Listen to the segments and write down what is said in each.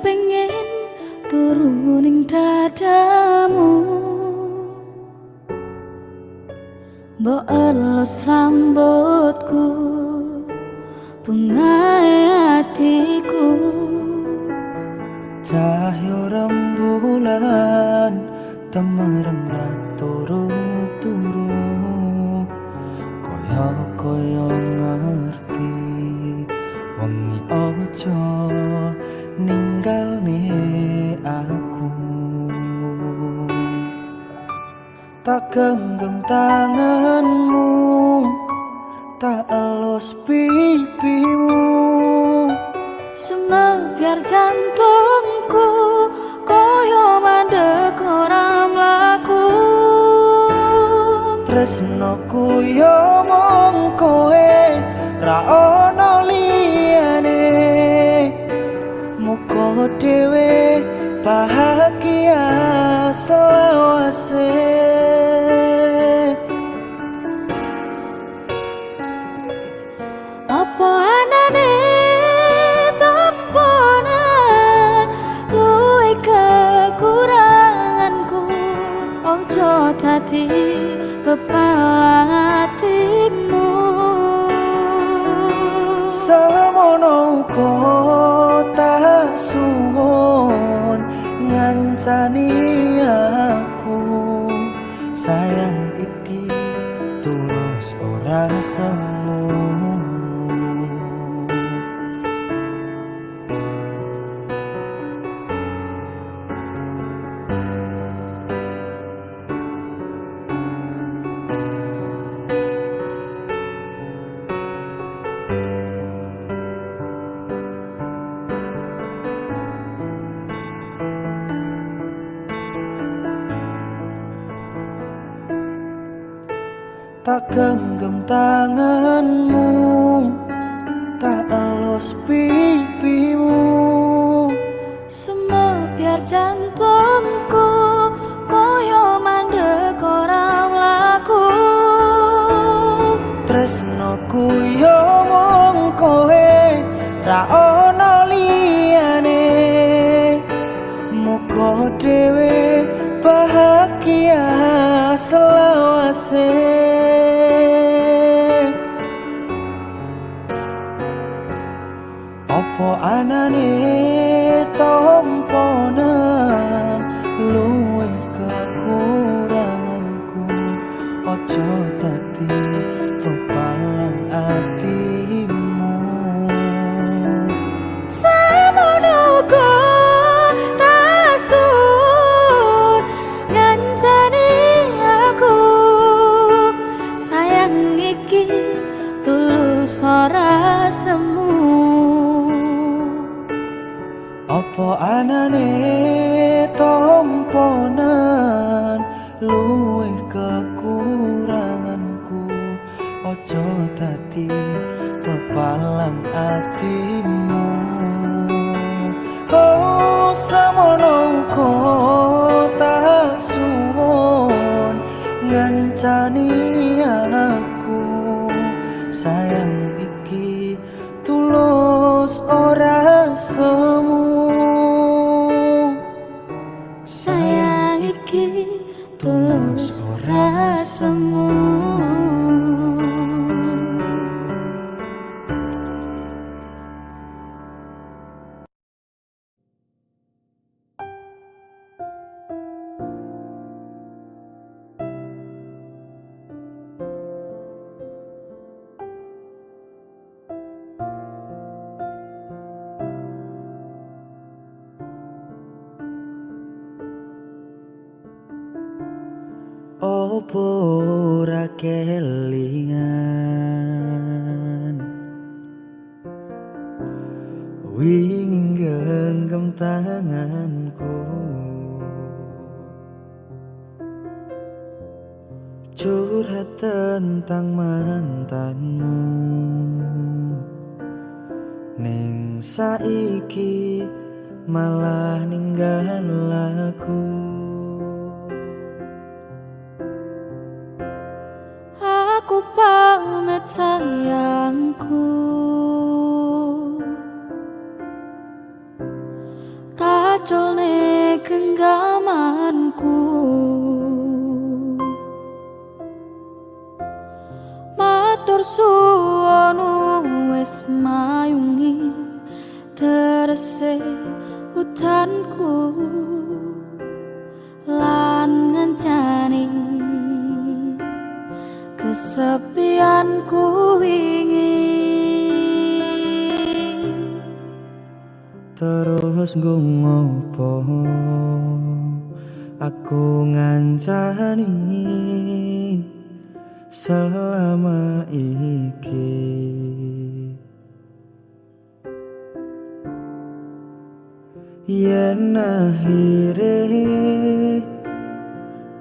pengen turuning dadamu, mbok elus rambutku, bunga hatiku. Cahyo rembulan temerem ra turu-turu, koyo ngerti wengi ojo ninggalne aku. Tak genggam tanganmu, tak elus pipimu, Sumebyar jantungku koyo mandek ora mlaku. tresnoku yo mung kowe, ra ono liyane. Muga dhewe bahagia selawase. Apa anane tamponan luwe kekuranganku, ojo dadi beban hatimu. Semono uga tak suwun ngancani aku, sayang iki tulus ora semu. Tak genggam tanganmu, tak elus pipimu, Sumebyar jantungku koyo mandek ora mlaku. tresnoku yo mung kowe, ra ono liyane. Muga dhewe bahagia selawase. Apa anane tamponan luwe kekuranganku, ojo dadi pepalang atimu. Semono uga tak suwun ngancani aku, sayang iki tulus ora semu. Apa anane tamponan luwe kekuranganku, ojo dadi pepalang atimu. Oh, semono uga tak suwun ngancani aku, sayang iki tulus ora semu. Sayang iki tulus ora semu. Opo ora kelingan wingi genggam tanganku, curhat tentang mantanmu, ning saiki malah ninggal aku. Aku pamit sayangku, matur suwunu wis mayungi terse hutanku lan ngancani kesepianku wingi. Terus nggo ngopo aku ngancani selama iki. Yen akhire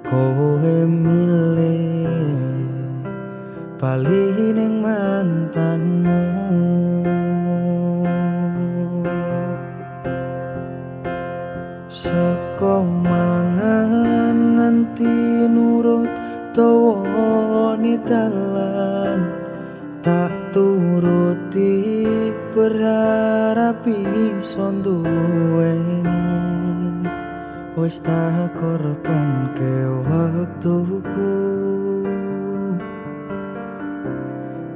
kowe milih bali ning mantanmu, saka mangan nganti nurut tawone dalan, tak turuti berharap iso duweni. Wis tak korbanke waktuku,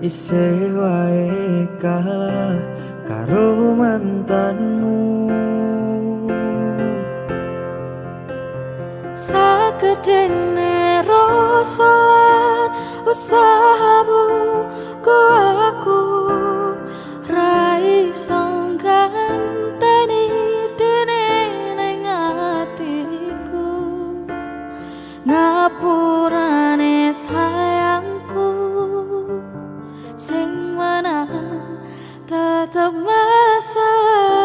isih wae kalah karo mantanmu. Sakedene rasa lan usahamu ku aku ra iso ganteni dene ning atiku. Ngapurane sayangku sing mana tetep masa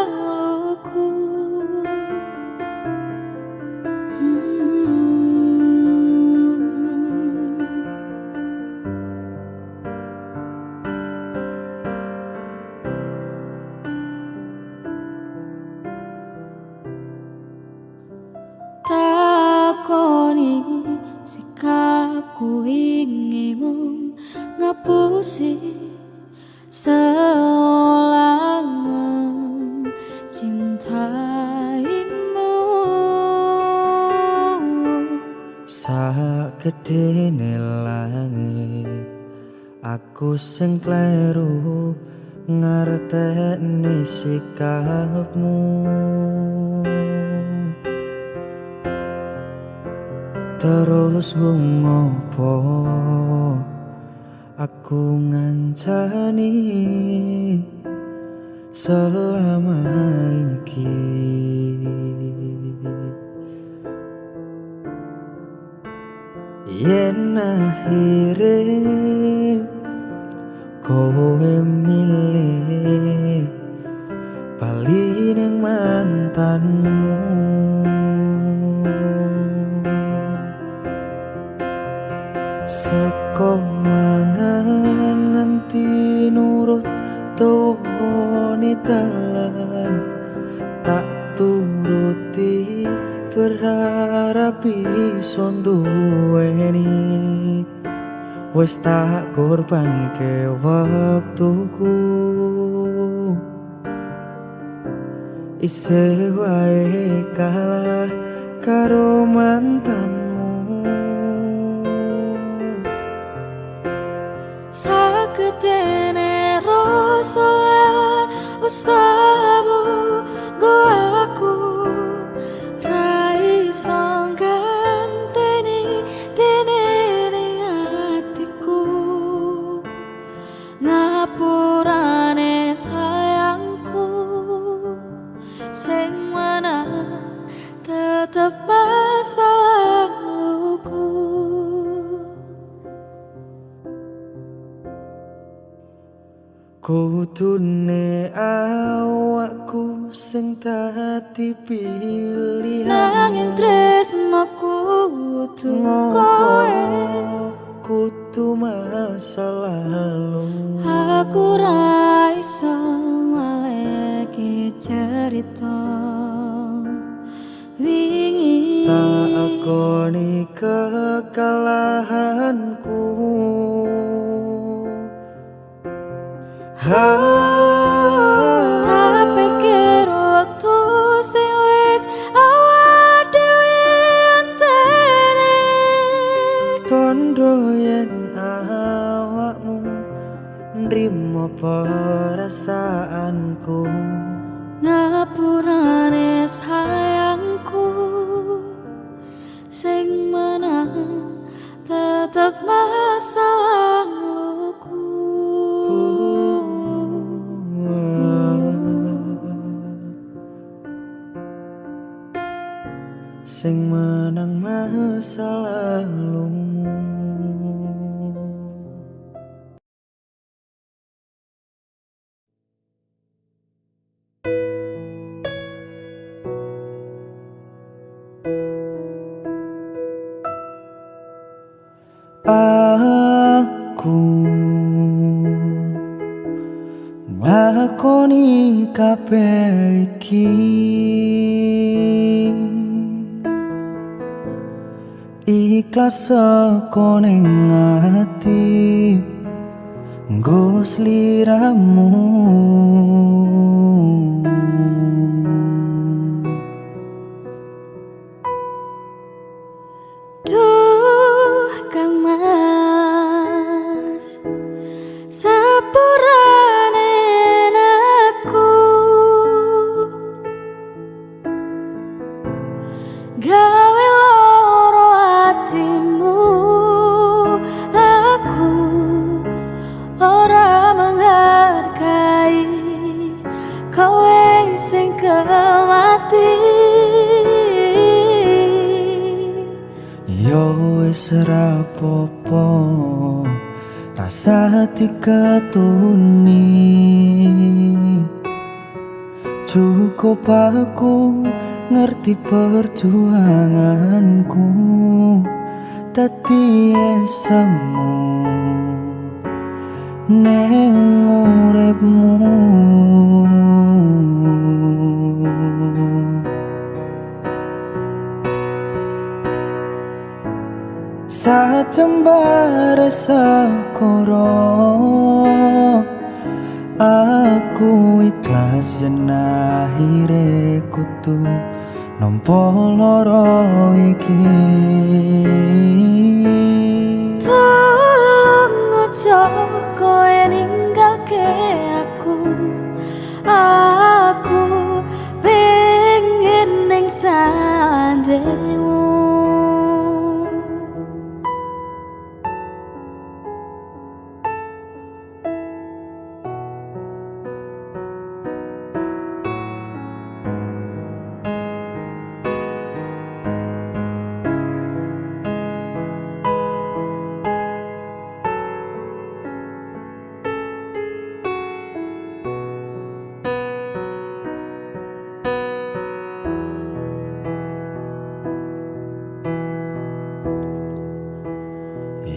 laluku. Takoni sikapku ingimu ngapusi seolah mencintaimu. Sakedene langit aku sing kleru ngartekne sikapmu. Terus ngopo aku ngancani selama iki. Yen akhire kowe milih bali ning mantanmu, saka mangan nganti nurut tawone dalan, tak turuti berharap iso duweni. Wis tak korbanke waktuku, isih wae kalah karo mantanmu. Sakedene rasa lan usahamu go aku ra iso ganteni dene ning atiku. Ngapurane sayangku sing mana tetep masa laluku. Kudune awakku sing dadi pilihan, Nanging tresnaku kudu kowe. Kudu masa lalu. Aku ra iso ngaleki cerita wingi. Tak akoni kekalahanku. Tak pikir waktu sing wis awak dhewe antene. Tondo yen awakmu nrimo perasaanku ngapurane sayangku sing menang tetep masa laluku sing menang masa lalumu. Aku nglakoni kabeh iki ikhlas saka ning ati nggo sliramu. Duh Kang Mas sepurane aku gawe loro atimu aku ora menghargai kowe sing kemati. Yo wis rapopo rasa diketuni cukup aku ngerti perjuanganku dadi esemu neng uripmu. Sajembare sekoro aku ikhlas yen akhire kudu nampa lara iki. Tolong ojo kowe ninggalke aku pengen ning sandengmu.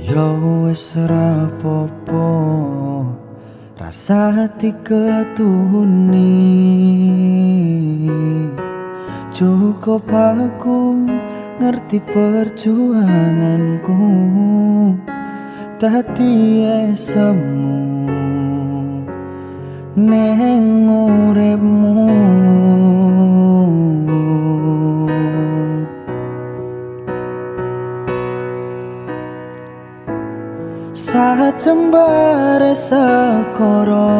Yo wis rapopo rasa diketuni cukup aku ngerti perjuanganku dadi esemu neng uripmu. Sajembare sekoro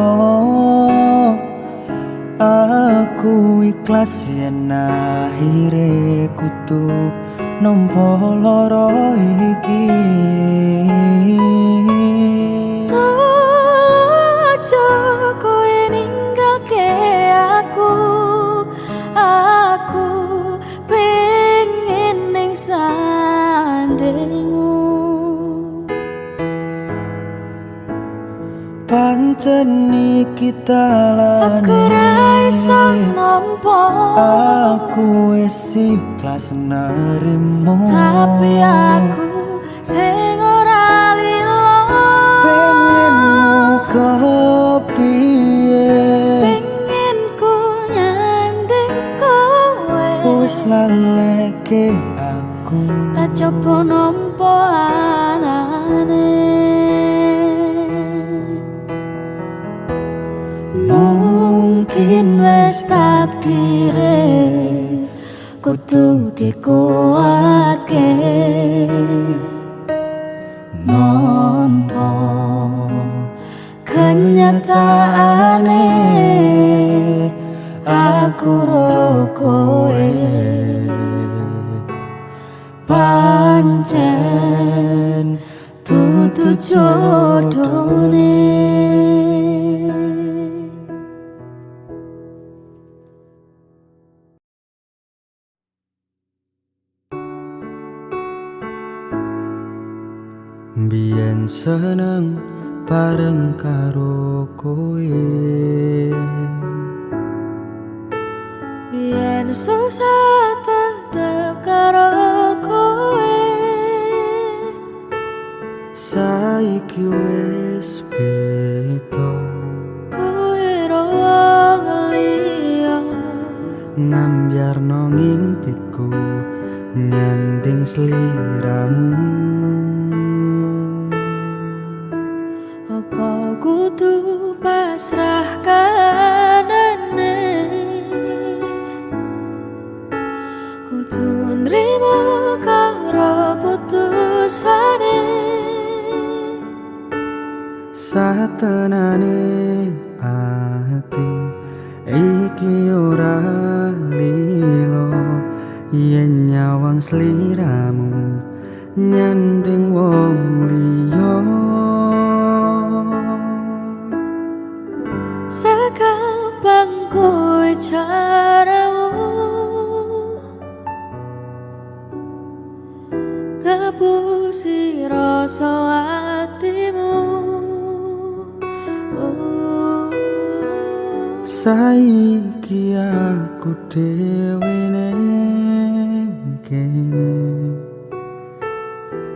aku ikhlas yen akhire kudu nampa lara iki. Tolong aja kowe ninggalke aku pengen ning sandengmu. Pancen iki dalane Aku ra iso nampa, aku wis ikhlas nerimo, tapi aku sing ora lilo. pengen muga piye, Pengen ku nyanding kowe, wis laleke aku. tak coba nampa anane. Mungkin wis takdire kudu dikuatke nampa ciptaane aku ro kowe pancen dudu jodone. Biyen seneng bareng karo kowe, biyen susah tetep karo kowe, saiki wis beda. kowe ro wong liya, Nambyarno ngimpiku nyanding sliramu. apa kudu pasrah kanane, kudu nrimo karo putusane. Satenane ati iki ora lilo yen nyawang sliramu nyanding wong liya. Sagampang kowe caramu ngapusi rasa atimu. Saiki aku dhewe ning kene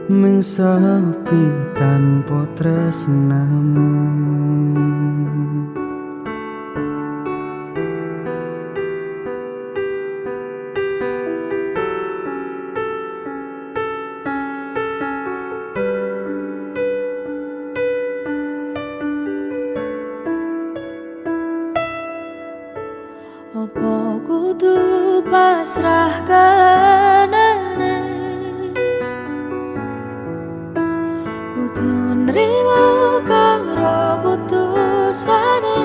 mung sepi tanpa tresnamu. Apa kudu pasrah kanane, kudu nrimo karo putusane.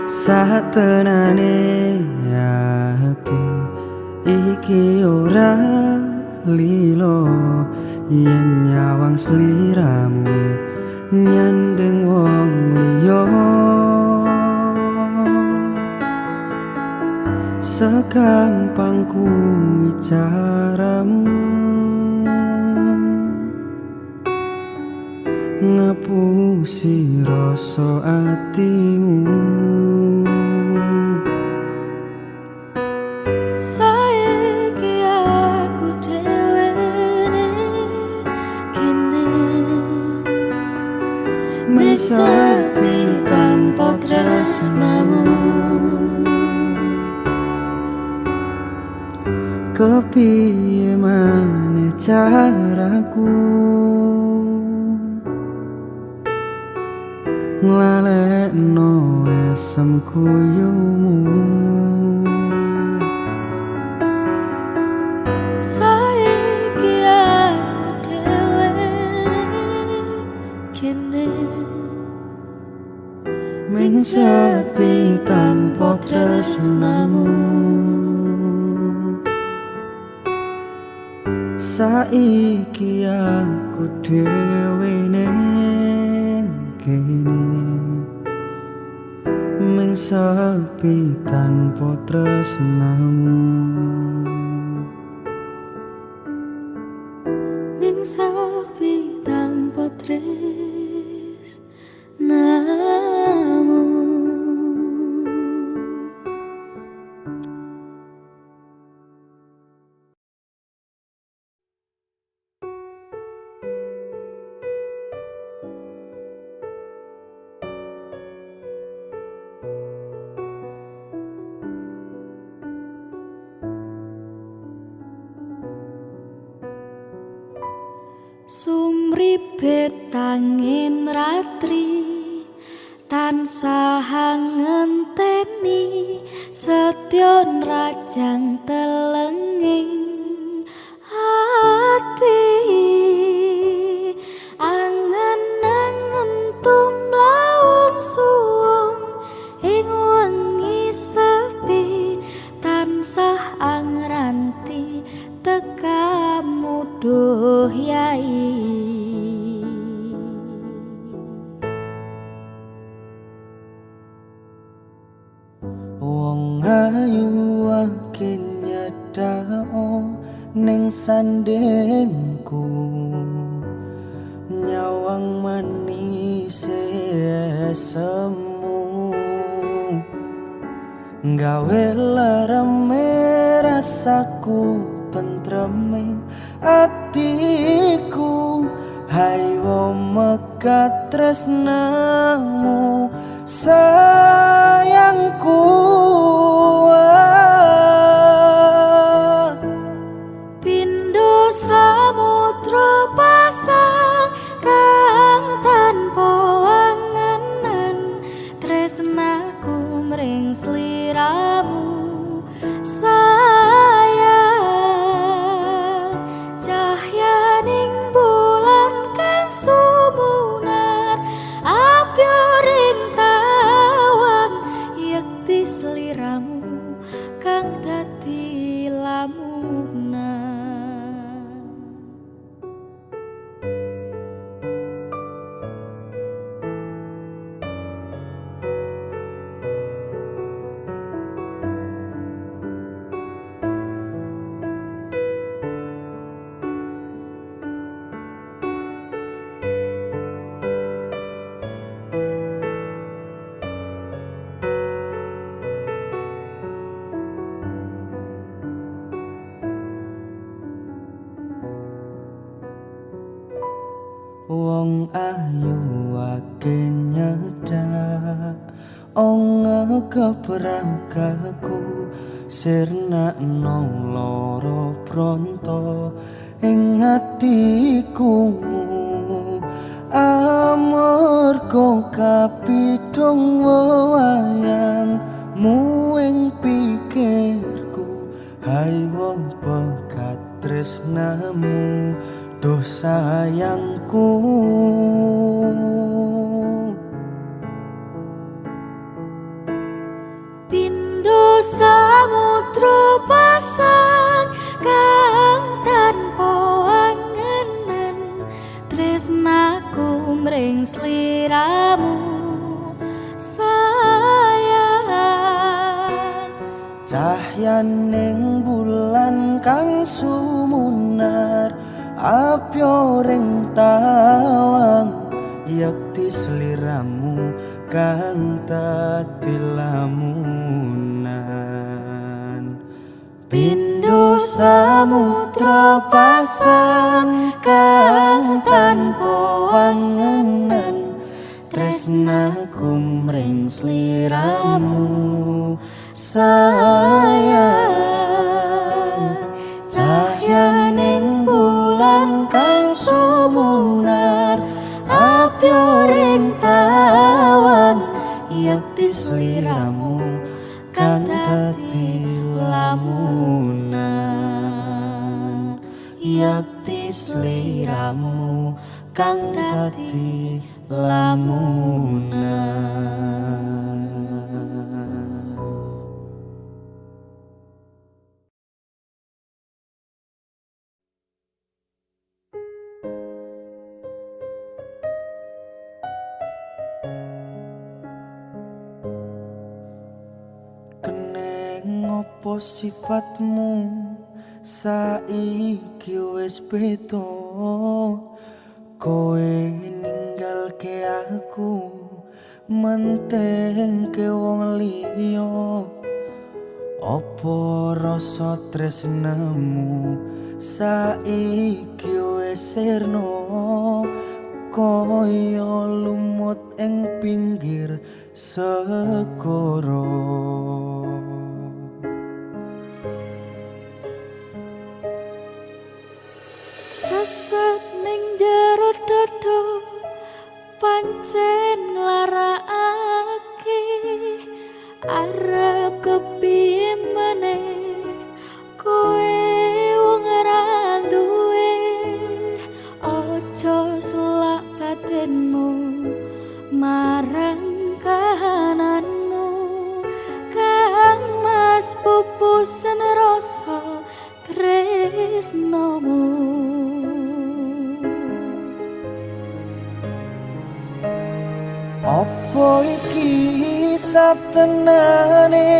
Satenane ati iki ora lilo yen nyawang sliramu nyandeng wong liya. Sagampang kuwi caramu ngapusi rasa atimu. Saiki aku dhewe kene mesepi tanpa tresnamu. Kepiye maneh caraku nglalekno esem kuyumu. Saiki aku dhewe kene Ming sepi tanpa tresnamu. Saiki aku dhewe ning kene ming sepi tanpa tresnamu. ning sepi tanpa tresnamu. Sumribet angin ratri tansah ngenteni setyon rajang telenging ati angen-angen duh yai. Wong ayu akeh nyedhao ning sandengku, nyawang manis semu, gawe larame rasaku tentreming atiku. Hai wo mekat tresnamu sayangku. Pindho samudra pasang kang tanpa wanganan, tresnaku mring sliramu sayang. Cahyaning bulan kang sumunar apyoring tawang, yekti sliramu kang dadi lamunan. Wong ayu akeh nyedak ong kebrakaku, sirna nong loro pronto ing atiku. Amarga kapidhong wayangmu ing pikirku, hai wong pekat tresnamu duh sayangku. Pindho samudra pasang kang tanpa wanganan, tresnaku mring sliramu sayang. Cahyaning bulan kang sumunar apyoring tawang, yekti sliramu kang dadi lamunan. Pindho samudra pasang kang tanpa wanganan, tresnaku mring sliramu sayang. Cahyaning bulan kang sumunar apyoring tawang, yekti sliramu kang dadi lamunan. Yekti sliramu kang dadi lamunan. Keneng opo sifatmu saiki wis beda, kowe ninggalke aku mentengke wong liya. Opo rasa tresnamu saiki wis sirna, kaya lumut ing pinggir segara. Sesat ning jero dada pancen nglarakake, arep kepiye meneh kowe wong ora duwe. Aja selak batinmu marang kahananmu, satenane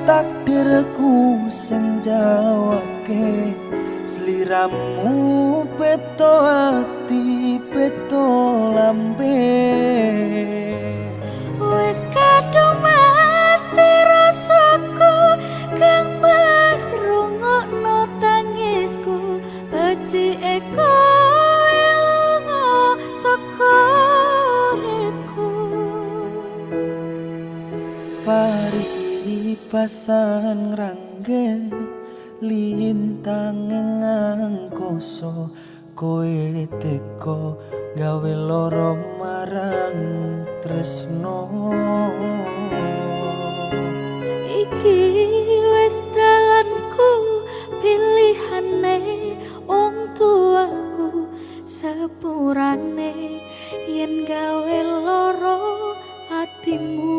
takdirku sing jawabke sliramu peto ati peto lambe wis kadung mati rasaku kang mas rungokno tangisku becike kowe lunga saka uripku paribasan ngrangge lintang ing angkasa kowe teka gawe lara marang tresno iki wis dalanku pilihane wong tuaku sepurane yen gawe lara atimu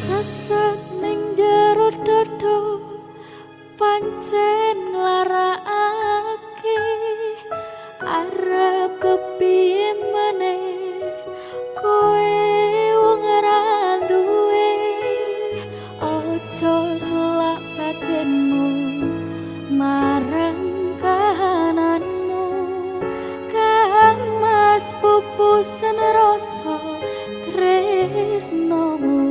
sesat ning jero dodo pancen nglarakake arep kepiye meneh kowe wong ora duwe ojo selak batinmu marang kahananmu kang mas pupusen rasa tresnomu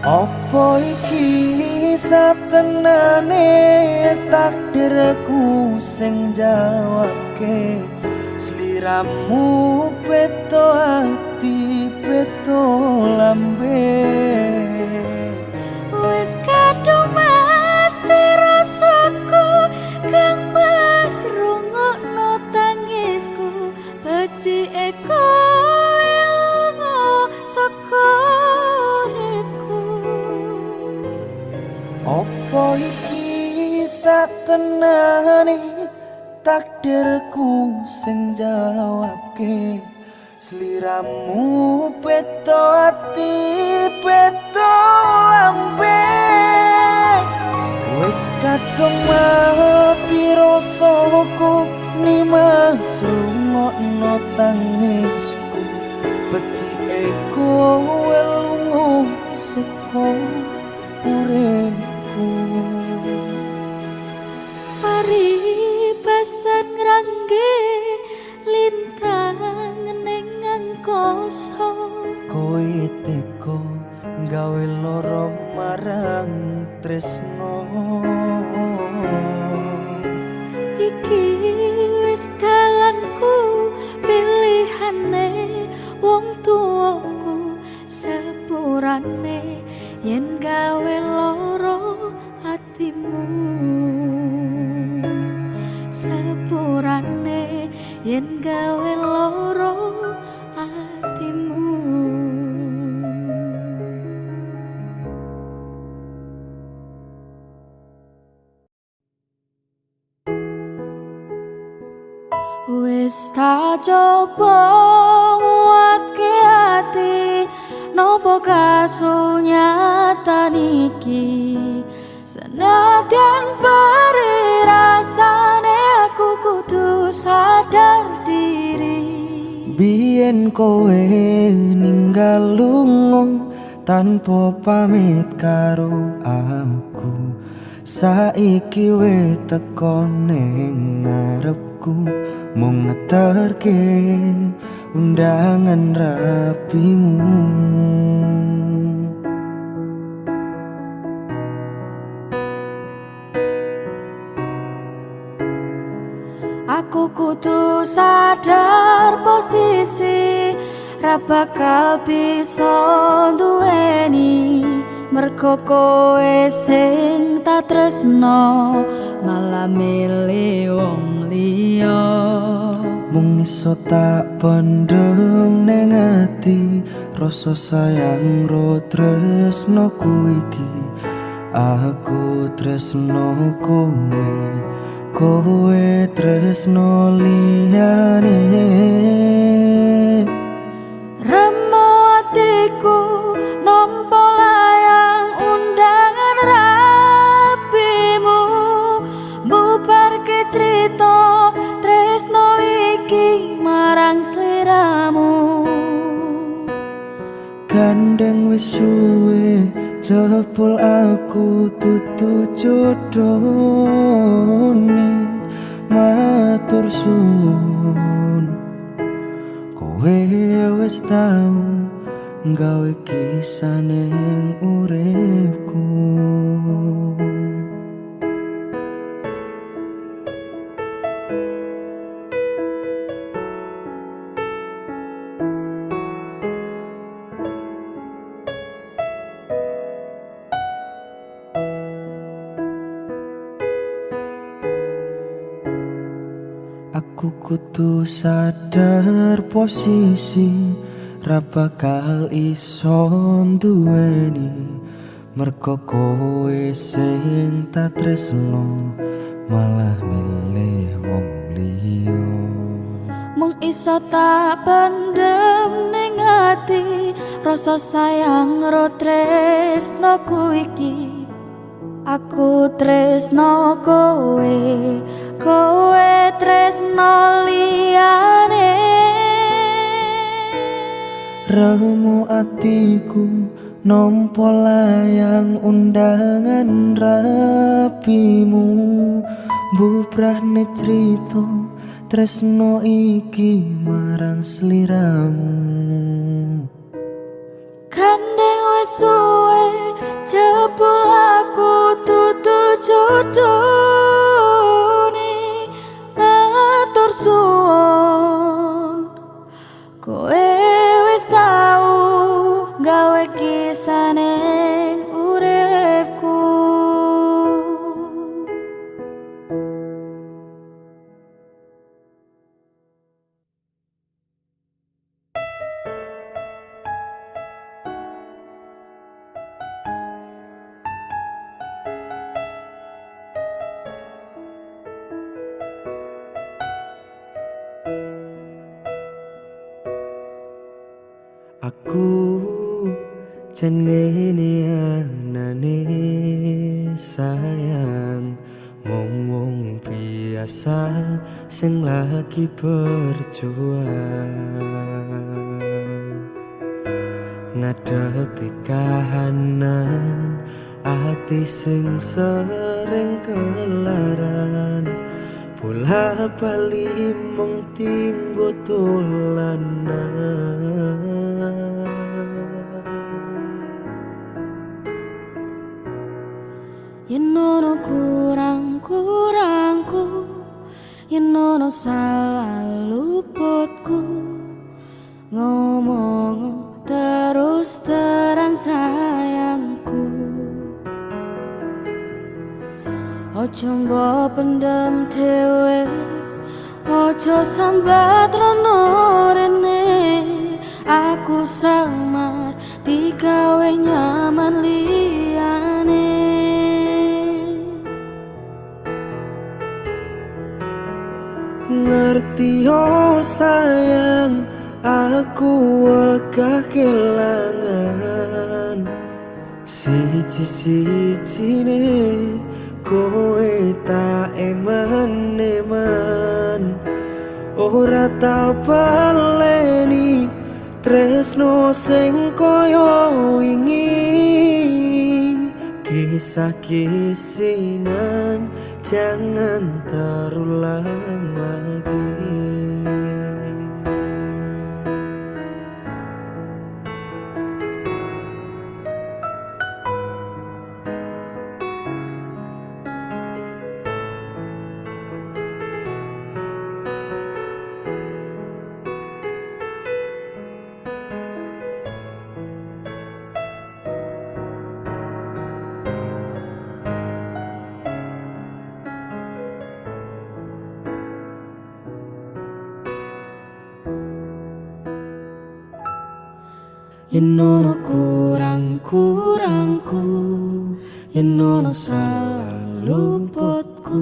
Apa iki satenane takdirku sing jawabke sliramu peto ati peto lambe wis kadung mati rasaku kang mas rungokno tangisku becike kowe lunga saka uripku Apa iki satenane takdirku sing jawabke sliramu peto ati peto lambe wis kadung mati rasaku nimas rungokno tangisku becike kowe lunga saka uripku paribasan ngrangge lintang ning angkasa kowe teka gawe lara marang tresno iki wis dalanku pilihane wong tuaku sepurane yen gawe lara atimu sepurane yen gawe lara atimu wis tak coba nguatke ati nopo kasunyatan iki senadyan pari rasane aku kudu sadar diri biyen kowe ninggal lunga tanpa pamit karo aku saiki we teko ning ngarepku mung ngeterke undangan rapimu aku kudu sadar posisi ra bakal bisa duweni mergo kowe sing tak tresno malah milih wong liya. Mung iso tak pendem ning ati rasa sayang ro tresnoku iki. Aku tresno kowe, kowe tresno liyane. Remo atiku nampa layang undangan rapimu, bubarke crita tresno iki marang sliramu. Gandeng wis suwe jebul aku tutu jodone, matur suwun kowe wis tau nggawe kisah ning uripku. Aku kudu sadar posisi ra bakal iso duweni, mergo kowe sing tak tresno malah milih wong liya. Mung iso tak pendem ning ati rasa sayang ro tresnoku iki. Aku tresno kowe, kowe tresno liyane. Remu atiku nampa layang undangan rapimu, bubrahne crita tresno iki marang sliramu. Gandeng wis suwe jebul aku tutu jodone, matur suwun kowe wis tau gawe kisah ning uripku. Aku jenenge anane sayang, wong biasa sing lagi berjuang ngadepi kahanan ati sing sering kelaran, bola bali mung tinggo dolanan. Yen ono kurang-kurangku, yen ono salah luputku, ngomong terus terang sayangku. Ojo mbok pendem dhewe, ojo sambat rono rene. Aku samar digawe nyaman liyane. Ngerti oh sayang, aku wegah kelangan siji-sijine kowe tak eman-eman. Ora tak baleni tresno sing koyo wingi, kisah kisinan jangan terulang lagi. yen ono kurang-kurangku, yen ono salah luputku,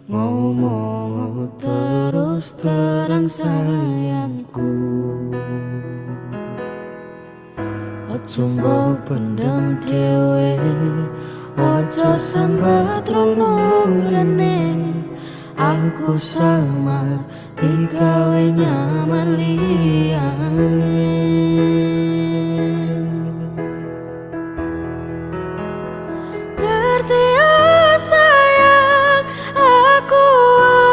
ngomong terus terang sayangku. Ojo mbok pendem dhewe, ojo sambat rono rene. Aku sama digawe nyaman liyane. Ngerti ya sayang, aku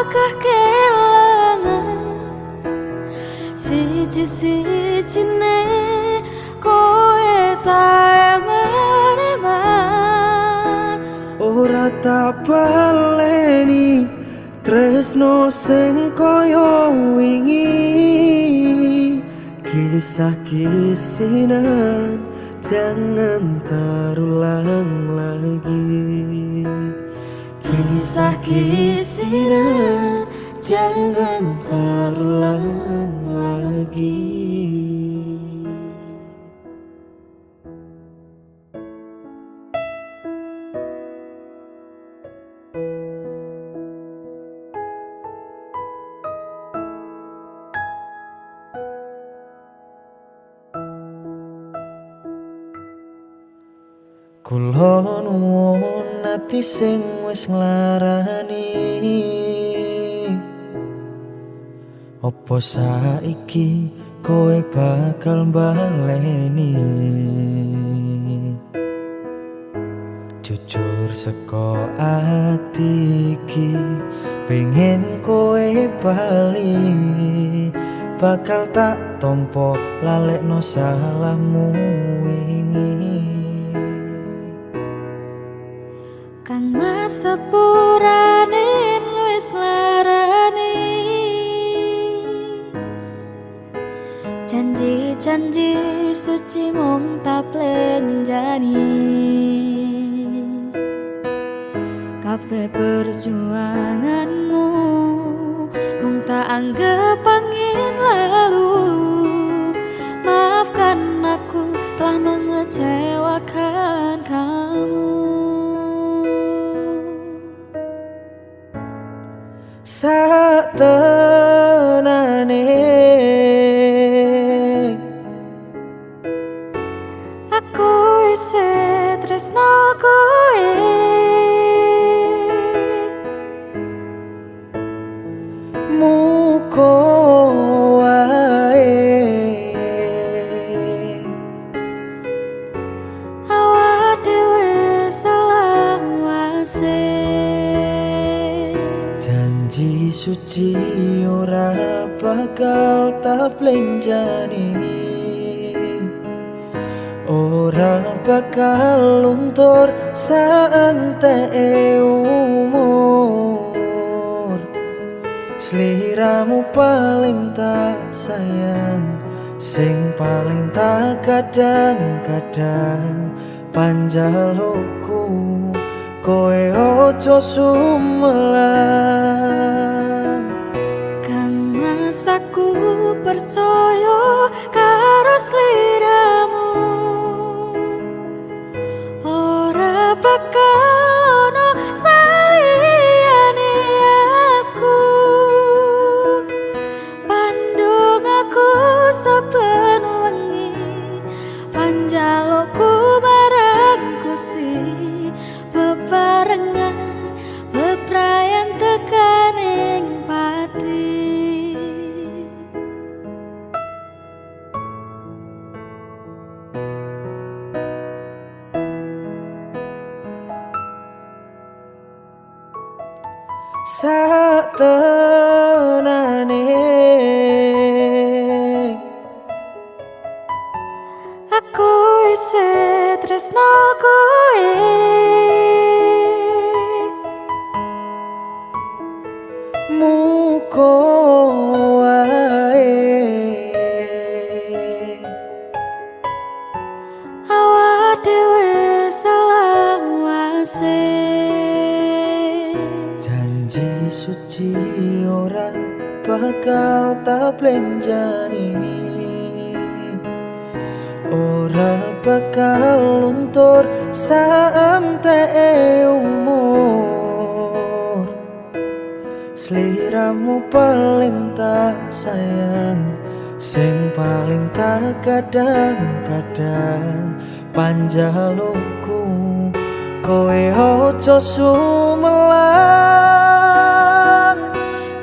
akeh kelangan. Siji-sijine kowe tak eman-eman. Ora tak baleni tresno sing kaya wingi. Kisah-kisinan jangan terulang lagi. Kisah-kisinan jangan terulang lagi. Kula nuwun ati sing wis nglarani, opo saiki kowe bakal baleni. Jujur seko ati iki pengen kowe bali, bakal tak tompo lalekno salahmu wingi. Kang Mas sepurane wis larani, janji-janji suci mung tak plenjani. Kabeh perjuanganmu mung tak anggap angin lalu. Maafkan aku telah mengecewakan kamu. Sak tenane aku isih tresno kowe, muga wae awak dhewe selawase. janji suci ora bakal tak plenjani, ora bakal luntur saenteke umur. Sliramu paling tak sayang, sing paling tak kadang-kadang. Panjalukku kowe ojo sumelang. Kang Mas aku percaya karo sliramu, ora bakal ono saliyane aku. Pandung aku saben wengi, panjalukku marang Gusti, bebarengan bebrayan tekaning pati. Sak tenane Aku isih tresno kowe, muga wae awak dhewe selawase. janji suci ora bakal tak plenjani, ora bakal luntur saenteke umur. Sliramu paling tak sayang, sing paling tak kadang-kadang panjalukku kowe ojo sumelang.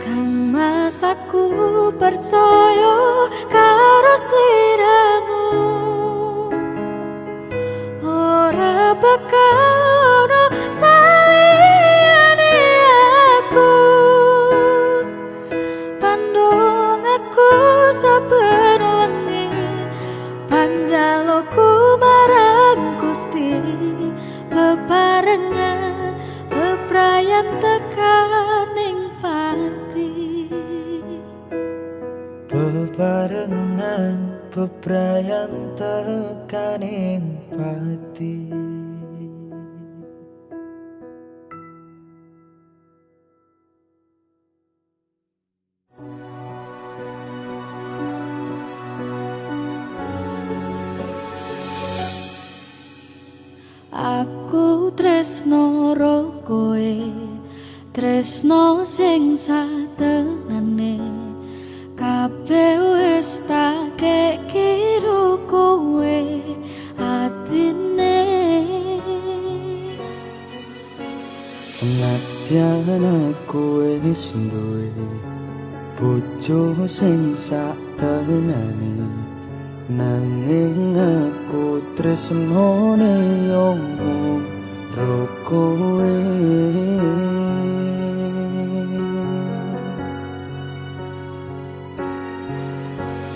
Kang Mas aku percaya karo sliramu, ora bakal ono saliyane aku. Pandung aku saben wengi, panjalukku marang Gusti, bebarengan bebrayan tekaning pati. Bebarengan bebrayan tekaning pati. Aku tresno ro kowe, tresno sing satenane, kabeh wis tak kira kowe atine. Senadyan aku wis duwe bojo sing satenane, nanging aku tresnone yo ro kowe.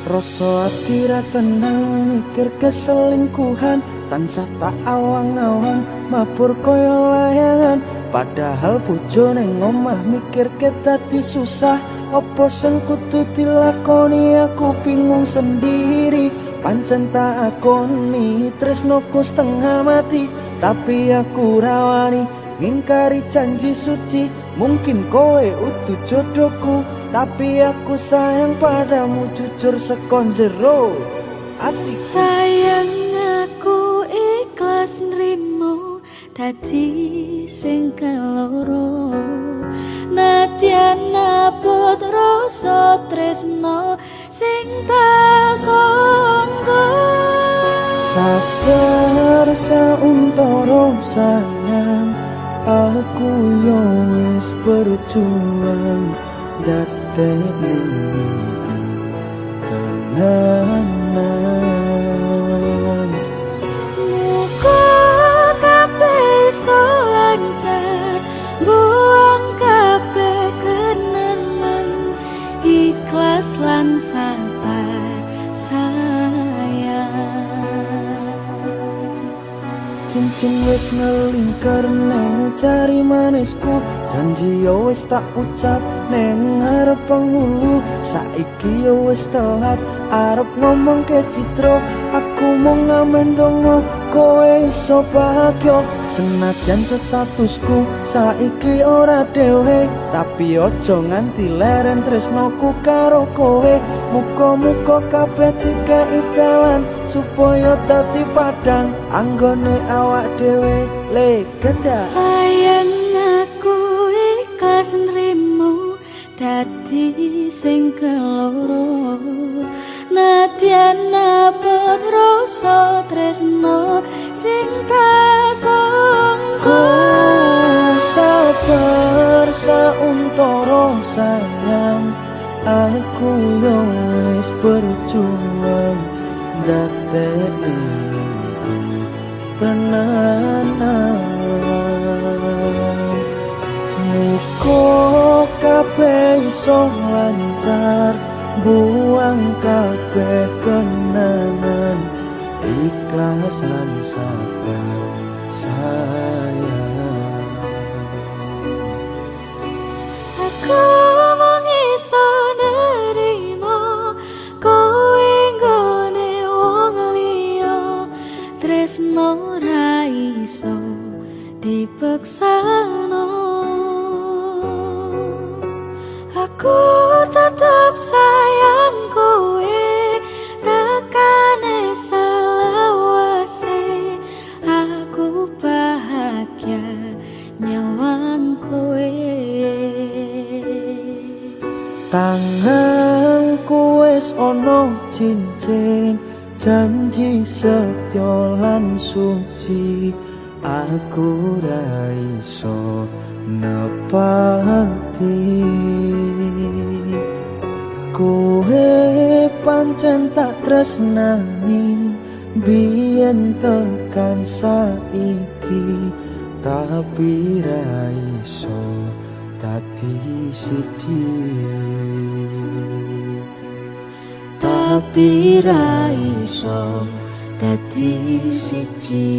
Rasa ati ra tenang mikir keselingkuhan, tansah tak awang-awang mabur koyo layangan. Padahal bojo ning omah mikir dadi susah, apa sing kudu dilakoni aku bingung sendiri. Pancen tak akoni tresnoku setengah mati, tapi aku rawani ngingkari janji suci. Mungkin kowe utuh jodohku, tapi aku sayang padamu jujur sekon jero ati. Sayang aku ikhlas nrimo dadi sing keloro, nadyan abot rasa tresno sing tak sangka. Sabar sauntara sayang, aku yo wis berjuang dadekne tenanan. Muga kabeh iso lancar, buang kabeh kenangan, ikhlas lan sabar sayang. Cincin wis ngelingker neng jari manisku, janji yo wis tak ucap neng ngarep penghulu. Saiki yo wis telat arep ngomong ke Citro, aku mau ngamen dongo kowe iso bahagia. Senadyan statusku saiki ora dhewe, tapi ojo nganti leren tresnoku karo kowe. Muga-muga kabeh dikei dalan supaya dadi padang anggone awak dhewe legenda. Sayang aku ikhlas nrimo dadi sing keloro, nadyan abot rasa tresno sing tak sangka. Sabar sauntara sayang, aku yo wis berjuang dadekne tenanan. Muga kabeh iso lancar, buang kabeh kenangan, ikhlas lan sabar sayang. Aku mung iso nerimo kowe nggone wong liya, tresno ra iso dipeksano. Aku tetap sayang kowe, tekane salah lan suci, aku ra iso nepati. Kowe pancen tak tresnani biyen tekan saiki, tapi ra iso dadi siji. tapi ra iso dadi siji.